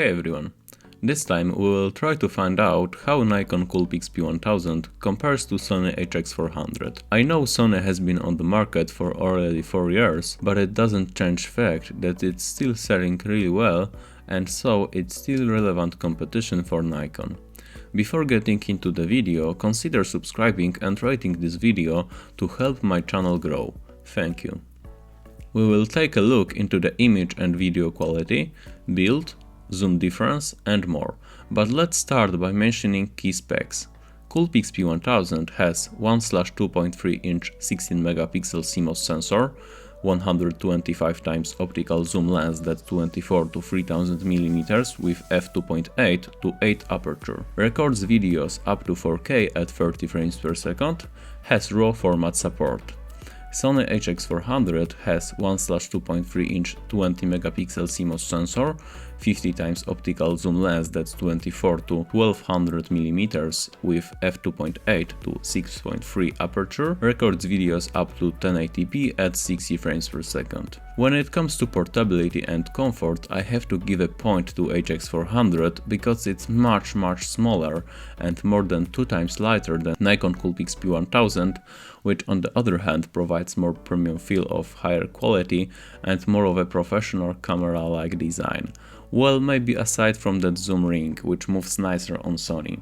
Hey everyone! This time we will try to find out how Nikon Coolpix P1000 compares to Sony HX400. I know Sony has been on the market for already 4 years, but it doesn't change fact that it's still selling really well, and so it's still relevant competition for Nikon. Before getting into the video, consider subscribing and rating this video to help my channel grow. Thank you. We will take a look into the image and video quality, build, zoom difference and more, but let's start by mentioning key specs. Coolpix P1000 has 1/2.3 inch 16 megapixel CMOS sensor, 125x optical zoom lens that's 24 to 3000 mm with f2.8 to 8 aperture, records videos up to 4K at 30 frames per second, has RAW format support. Sony HX400 has 1/2.3 inch 20 megapixel CMOS sensor, 50x optical zoom lens that's 24 to 1200 mm with f2.8 to 6.3 aperture, records videos up to 1080p at 60 frames per second. When it comes to portability and comfort, I have to give a point to HX400 because it's much smaller and more than 2 times lighter than Nikon Coolpix P1000, which on the other hand provides more premium feel of higher quality and more of a professional camera-like design. Well, maybe aside from that zoom ring, which moves nicer on Sony.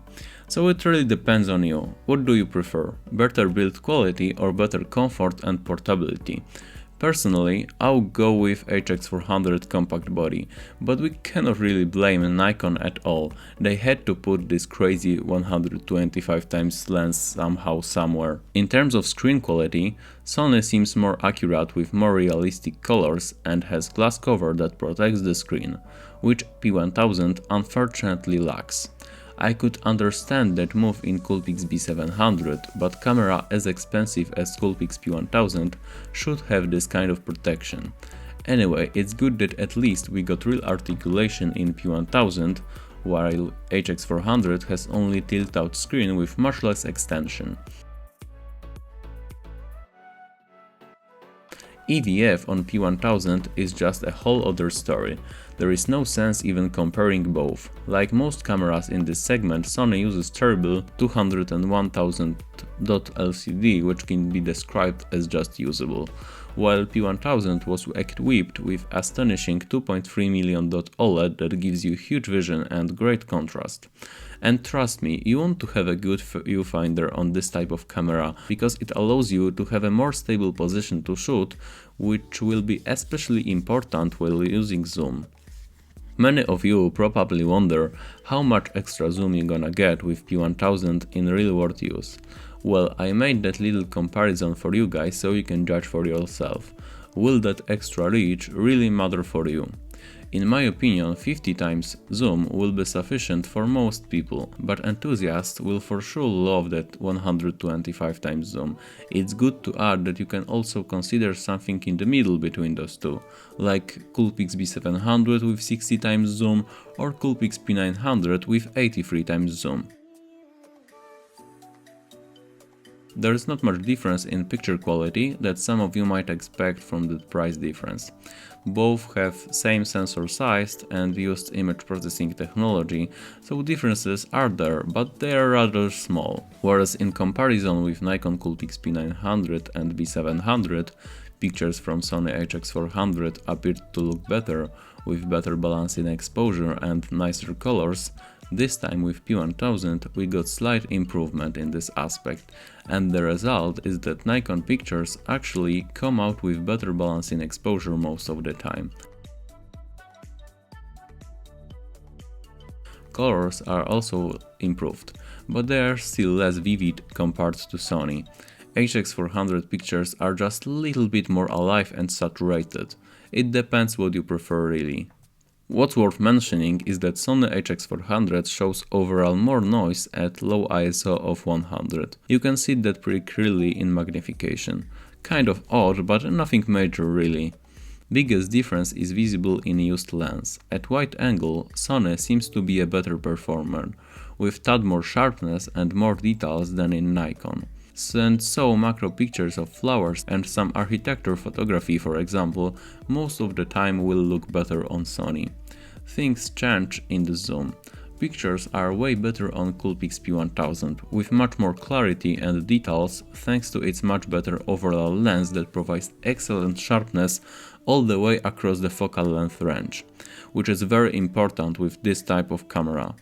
So it really depends on you. What do you prefer? Better build quality or better comfort and portability? Personally, I'll go with HX400 compact body, but we cannot really blame Nikon at all. They had to put this crazy 125x lens somehow somewhere. In terms of screen quality, Sony seems more accurate with more realistic colors and has glass cover that protects the screen, which P1000 unfortunately lacks. I could understand that move in Coolpix B700, but camera as expensive as Coolpix P1000 should have this kind of protection. Anyway, it's good that at least we got real articulation in P1000, while HX400 has only tilt-out screen with much less extension. EVF on P1000 is just a whole other story. There is no sense even comparing both. Like most cameras in this segment, Sony uses terrible 201,000 dot LCD, which can be described as just usable, while P1000 was equipped with astonishing 2.3 million dot OLED that gives you huge vision and great contrast. And trust me, you want to have a good viewfinder on this type of camera, because it allows you to have a more stable position to shoot, which will be especially important while using zoom. Many of you probably wonder how much extra zoom you're gonna get with P1000 in real world use. Well, I made that little comparison for you guys so you can judge for yourself. Will that extra reach really matter for you? In my opinion, 50x zoom will be sufficient for most people, but enthusiasts will for sure love that 125x zoom. It's good to add that you can also consider something in the middle between those two, like Coolpix B700 with 60x zoom or Coolpix P900 with 83x zoom. There is not much difference in picture quality that some of you might expect from the price difference. Both have same sensor size and used image processing technology, so differences are there, but they are rather small. Whereas in comparison with Nikon Coolpix P900 and B700, pictures from Sony HX400 appeared to look better, with better balance in exposure and nicer colors. This time with P1000 we got slight improvement in this aspect, and the result is that Nikon pictures actually come out with better balance in exposure most of the time. Colors are also improved, but they are still less vivid compared to Sony. HX400 pictures are just a little bit more alive and saturated. It depends what you prefer really. What's worth mentioning is that Sony HX400 shows overall more noise at low ISO of 100. You can see that pretty clearly in magnification. Kind of odd, but nothing major really. Biggest difference is visible in used lens. At wide angle, Sony seems to be a better performer, with tad more sharpness and more details than in Nikon. And so macro pictures of flowers and some architecture photography, for example, most of the time will look better on Sony. things change in the zoom. Pictures are way better on Coolpix P1000, with much more clarity and details thanks to its much better overall lens that provides excellent sharpness all the way across the focal length range, which is very important with this type of camera.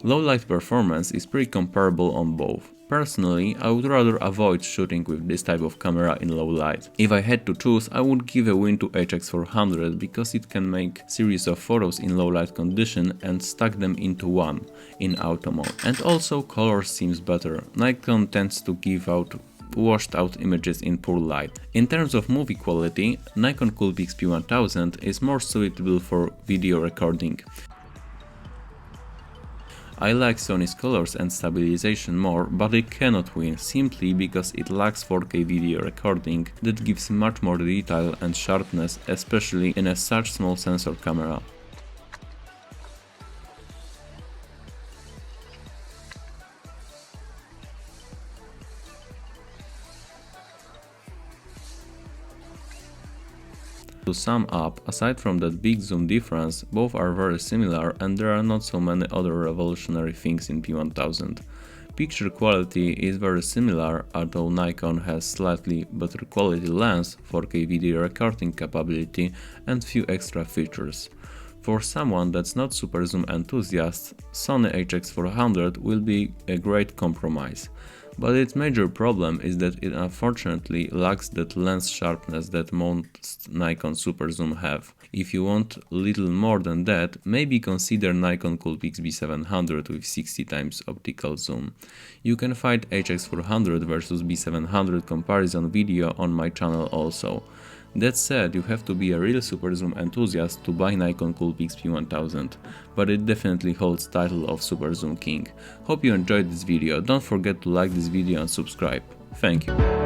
Low light performance is pretty comparable on both. Personally, I would rather avoid shooting with this type of camera in low light. If I had to choose, I would give a win to HX400 because it can make series of photos in low light condition and stack them into one in auto mode. And also color seems better. Nikon tends to give out washed out images in poor light. In terms of movie quality, Nikon Coolpix P1000 is more suitable for video recording. I like Sony's colors and stabilization more, but it cannot win simply because it lacks 4K video recording that gives much more detail and sharpness, especially in a such small sensor camera. To sum up, aside from that big zoom difference, both are very similar and there are not so many other revolutionary things in P1000. Picture quality is very similar, although Nikon has slightly better quality lens, 4K video recording capability and few extra features. For someone that's not super zoom enthusiast, Sony HX400 will be a great compromise. But its major problem is that it unfortunately lacks that lens sharpness that most Nikon super zoom have. If you want little more than that, maybe consider Nikon Coolpix B700 with 60x optical zoom. You can find HX400 versus B700 comparison video on my channel also. That said, you have to be a real super zoom enthusiast to buy Nikon Coolpix P1000, but it definitely holds title of super zoom king. Hope you enjoyed this video, don't forget to like this video and subscribe. Thank you.